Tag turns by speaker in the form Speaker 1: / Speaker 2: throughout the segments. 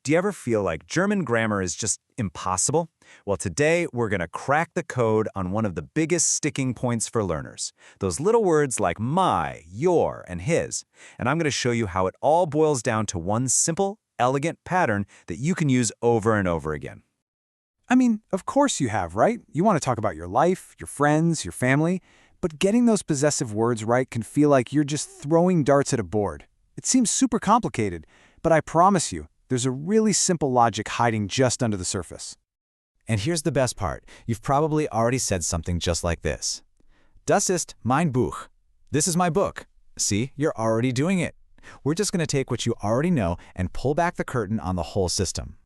Speaker 1: Do you ever feel like German grammar is just impossible? Well, today we're going to crack the code on one of the biggest sticking points for learners. Those little words like my, your, and his. And I'm going to show you how it all boils down to one simple, elegant pattern that you can use over and over again.
Speaker 2: I mean, of course you have, right? You want to talk about your life, your friends, your family, but getting those possessive words right can feel like you're just throwing darts at a board. It seems super complicated, but I promise you, there's a really simple logic hiding just under the surface.
Speaker 1: And here's the best part. You've probably already said something just like this. Das ist mein Buch. This is my book. See, you're already doing it. We're just going to take what you already know and pull back the curtain on the whole system.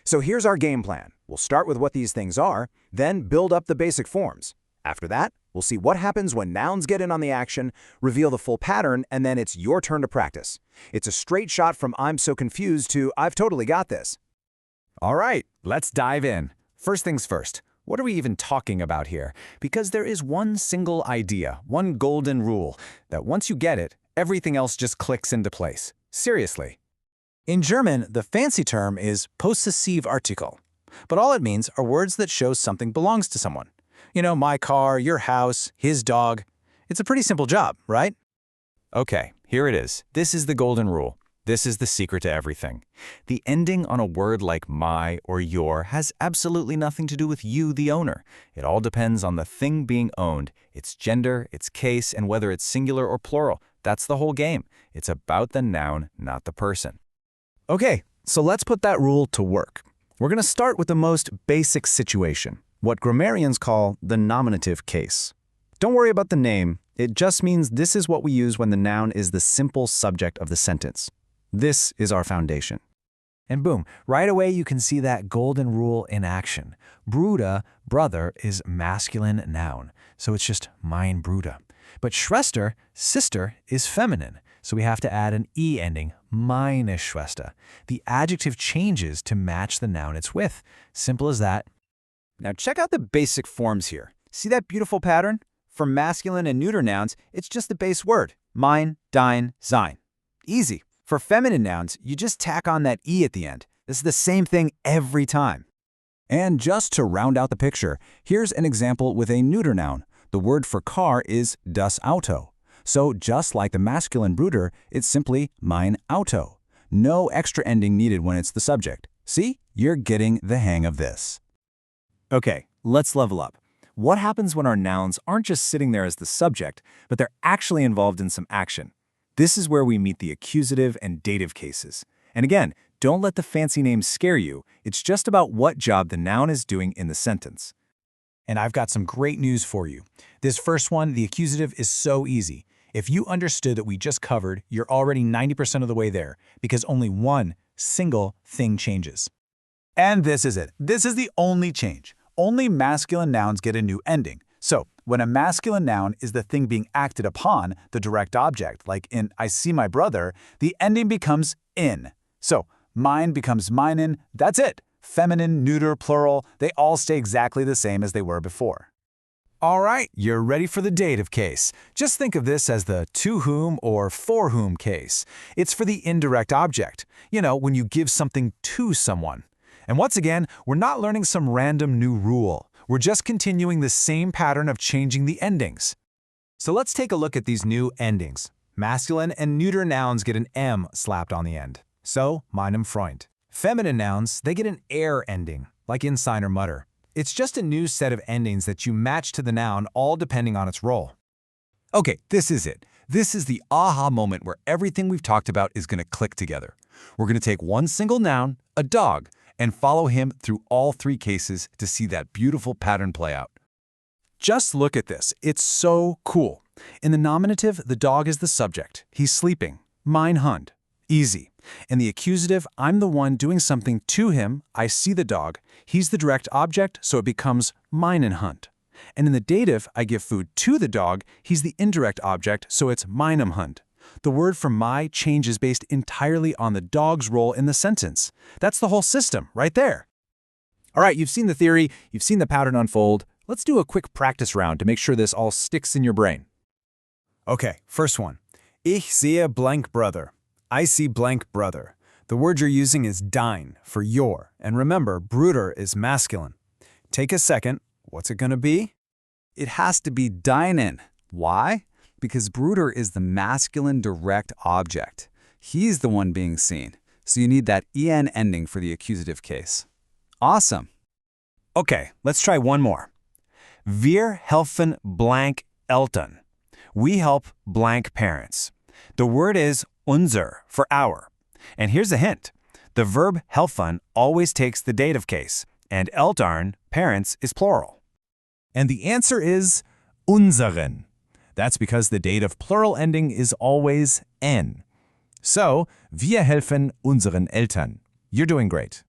Speaker 3: So here's our game plan. We'll start with what these things are, then build up the basic forms. After that, we'll see what happens when nouns get in on the action, reveal the full pattern, and then it's your turn to practice. It's a straight shot from I'm so confused to I've totally got this.
Speaker 1: All right, let's dive in. First things first, what are we even talking about here? Because there is one single idea, one golden rule, that once you get it, everything else just clicks into place. Seriously. In German, the fancy term is Possessive Artikel. But all it means are words that show something belongs to someone. You know, my car, your house, his dog. It's a pretty simple job, right? Okay, here it is. This is the golden rule. This is the secret to everything. The ending on a word like my or your has absolutely nothing to do with you, the owner. It all depends on the thing being owned, its gender, its case, and whether it's singular or plural. That's the whole game. It's about the noun, not the person. Okay, so let's put that rule to work. We're going to start with the most basic situation, what grammarians call the nominative case. Don't worry about the name. It just means this is what we use when the noun is the simple subject of the sentence. This is our foundation. And boom, right away you can see that golden rule in action. Bruder, brother, is masculine noun, so it's just mein Bruder. But Schwester, sister, is feminine, so we have to add an E ending, meine Schwester. The adjective changes to match the noun it's with. Simple as that.
Speaker 3: Now check out the basic forms here. See that beautiful pattern? For masculine and neuter nouns, it's just the base word, mein, dein, sein. Easy. For feminine nouns, you just tack on that E at the end. This is the same thing every time.
Speaker 2: And just to round out the picture, here's an example with a neuter noun. The word for car is das Auto. So just like the masculine Bruder, it's simply mein Auto. No extra ending needed when it's the subject. See? You're getting the hang of this.
Speaker 1: Okay, let's level up. What happens when our nouns aren't just sitting there as the subject, but they're actually involved in some action? This is where we meet the accusative and dative cases. And again, don't let the fancy names scare you. It's just about what job the noun is doing in the sentence. And I've got some great news for you. This first one, the accusative, is so easy. If you understood that we just covered, you're already 90% of the way there, because only one single thing changes. And this is it. This is the only change. Only masculine nouns get a new ending. So, when a masculine noun is the thing being acted upon, the direct object, like in I see my brother, the ending becomes in. So, mine becomes meinen, that's it. Feminine, neuter, plural, they all stay exactly the same as they were before. All right, you're ready for the dative case. Just think of this as the to whom or for whom case. It's for the indirect object. You know, when you give something to someone. And once again, we're not learning some random new rule. We're just continuing the same pattern of changing the endings. So let's take a look at these new endings. Masculine and neuter nouns get an M slapped on the end. So, meinem Freund. Feminine nouns, they get an er ending, like in sein or mutter. It's just a new set of endings that you match to the noun, all depending on its role. Okay, this is it. This is the aha moment where everything we've talked about is going to click together. We're going to take one single noun, a dog, and follow him through all three cases to see that beautiful pattern play out. Just look at this. It's so cool. In the nominative, the dog is the subject. He's sleeping. Mein Hund. Easy. In the accusative, I'm the one doing something to him. I see the dog. He's the direct object, so it becomes meinen Hund. And in the dative, I give food to the dog. He's the indirect object, so it's meinem Hund. The word for my changes based entirely on the dog's role in the sentence. That's the whole system, right there. All right, you've seen the theory, you've seen the pattern unfold. Let's do a quick practice round to make sure this all sticks in your brain. Okay, first one. Ich sehe blank brother. I see blank brother.
Speaker 4: The word you're using is dein, for your, and remember, Bruder is masculine. Take a second. What's it going to be?
Speaker 2: It has to be deinen. Why? Because Bruder is the masculine direct object. He's the one being seen. So you need that en ending for the accusative case. Awesome.
Speaker 1: Okay, let's try one more. Wir helfen blank Eltern. We help blank parents. The word is unser, for our. And here's a hint. The verb helfen always takes the dative case, and Eltern, parents, is plural. And the answer is unseren. That's because the dative plural ending is always n. So, wir helfen unseren Eltern. You're doing great.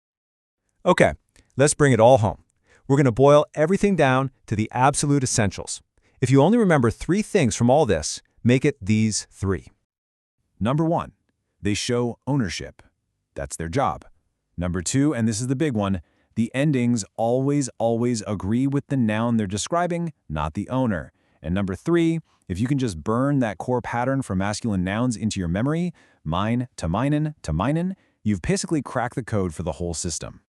Speaker 4: Okay, let's bring it all home. We're going to boil everything down to the absolute essentials. If you only remember 3 things from all this, make it these 3.
Speaker 1: Number 1, they show ownership. That's their job. Number 2, and this is the big one, the endings always agree with the noun they're describing, not the owner. And number 3, if you can just burn that core pattern for masculine nouns into your memory, mein to meinen, you've basically cracked the code for the whole system.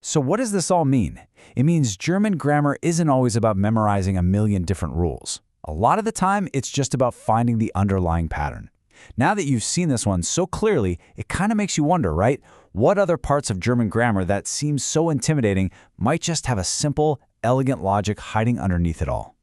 Speaker 2: So what does this all mean? It means German grammar isn't always about memorizing a million different rules. A lot of the time, it's just about finding the underlying pattern. Now that you've seen this one so clearly, it kind of makes you wonder, right? What other parts of German grammar that seem so intimidating might just have a simple, elegant logic hiding underneath it all?